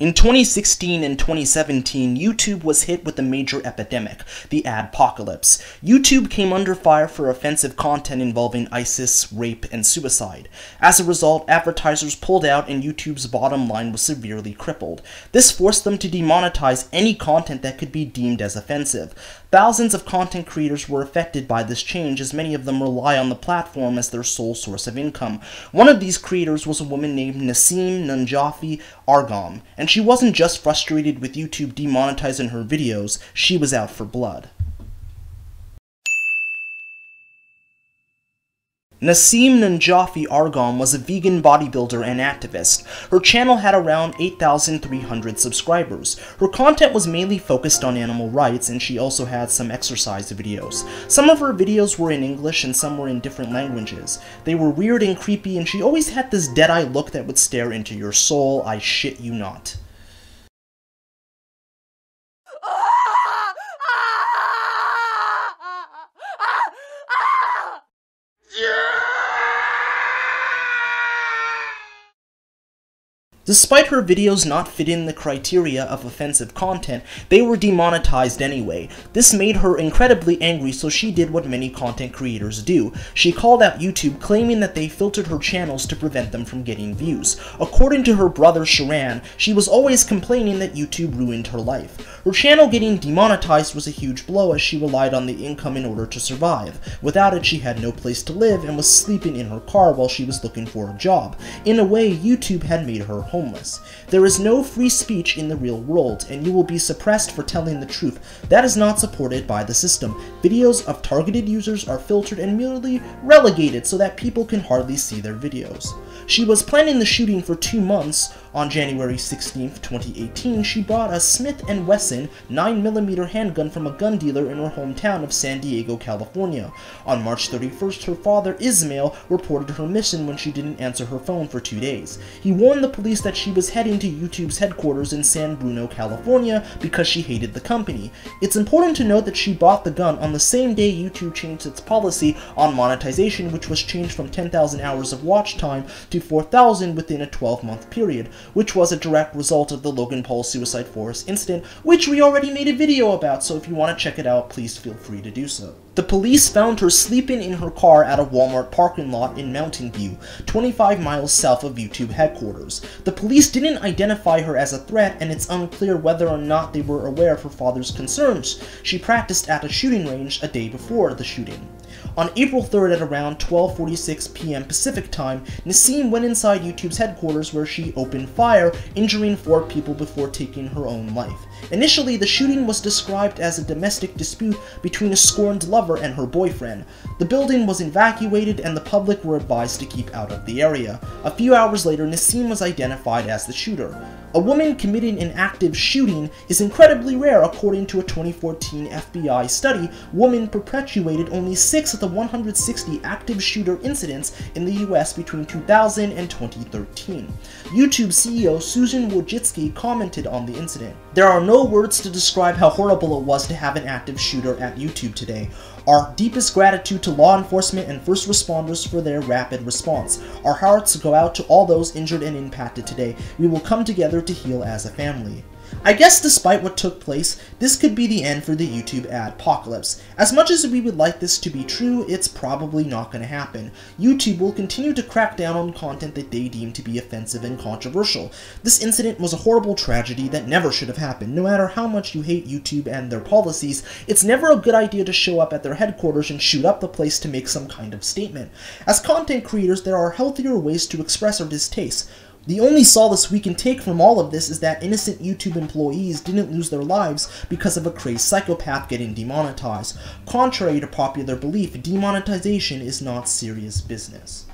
In 2016 and 2017, YouTube was hit with a major epidemic, the adpocalypse. YouTube came under fire for offensive content involving ISIS, rape, and suicide. As a result, advertisers pulled out and YouTube's bottom line was severely crippled. This forced them to demonetize any content that could be deemed as offensive. Thousands of content creators were affected by this change, as many of them rely on the platform as their sole source of income. One of these creators was a woman named Nasim Aghdam, and she wasn't just frustrated with YouTube demonetizing her videos, she was out for blood. Nasim Aghdam was a vegan bodybuilder and activist. Her channel had around 8,300 subscribers. Her content was mainly focused on animal rights, and she also had some exercise videos. Some of her videos were in English and some were in different languages. They were weird and creepy, and she always had this dead-eye look that would stare into your soul, I shit you not. Despite her videos not fitting the criteria of offensive content, they were demonetized anyway. This made her incredibly angry, so she did what many content creators do. She called out YouTube, claiming that they filtered her channels to prevent them from getting views. According to her brother Sharan, she was always complaining that YouTube ruined her life. Her channel getting demonetized was a huge blow, as she relied on the income in order to survive. Without it, she had no place to live and was sleeping in her car while she was looking for a job. In a way, YouTube had made her homeless. There is no free speech in the real world, and you will be suppressed for telling the truth. That is not supported by the system. Videos of targeted users are filtered and merely relegated so that people can hardly see their videos. She was planning the shooting for 2 months. On January 16, 2018, she bought a Smith & Wesson 9mm handgun from a gun dealer in her hometown of San Diego, California. On March 31st, her father, Ismail, reported her missing when she didn't answer her phone for 2 days. He warned the police that she was heading to YouTube's headquarters in San Bruno, California, because she hated the company. It's important to note that she bought the gun on the same day YouTube changed its policy on monetization, which was changed from 10,000 hours of watch time to 4,000 within a 12-month period, which was a direct result of the Logan Paul suicide forest incident, which we already made a video about, so if you want to check it out, please feel free to do so. The police found her sleeping in her car at a Walmart parking lot in Mountain View, 25 miles south of YouTube headquarters. The police didn't identify her as a threat, and it's unclear whether or not they were aware of her father's concerns. She practiced at a shooting range a day before the shooting. On April 3rd at around 12:46 p.m. Pacific time, Nasim went inside YouTube's headquarters where she opened fire, injuring 4 people before taking her own life. Initially, the shooting was described as a domestic dispute between a scorned lover and her boyfriend. The building was evacuated and the public were advised to keep out of the area. A few hours later, Nasim was identified as the shooter. A woman committing an active shooting is incredibly rare. According to a 2014 FBI study, women perpetuated only 6 of the 160 active shooter incidents in the US between 2000 and 2013. YouTube CEO Susan Wojcicki commented on the incident. "There are no words to describe how horrible it was to have an active shooter at YouTube today. Our deepest gratitude to law enforcement and first responders for their rapid response. Our hearts go out to all those injured and impacted today. We will come together to heal as a family." I guess despite what took place, this could be the end for the YouTube adpocalypse. As much as we would like this to be true, it's probably not going to happen. YouTube will continue to crack down on content that they deem to be offensive and controversial. This incident was a horrible tragedy that never should have happened. No matter how much you hate YouTube and their policies, it's never a good idea to show up at their headquarters and shoot up the place to make some kind of statement. As content creators, there are healthier ways to express our distaste. The only solace we can take from all of this is that innocent YouTube employees didn't lose their lives because of a crazed psychopath getting demonetized. Contrary to popular belief, demonetization is not serious business.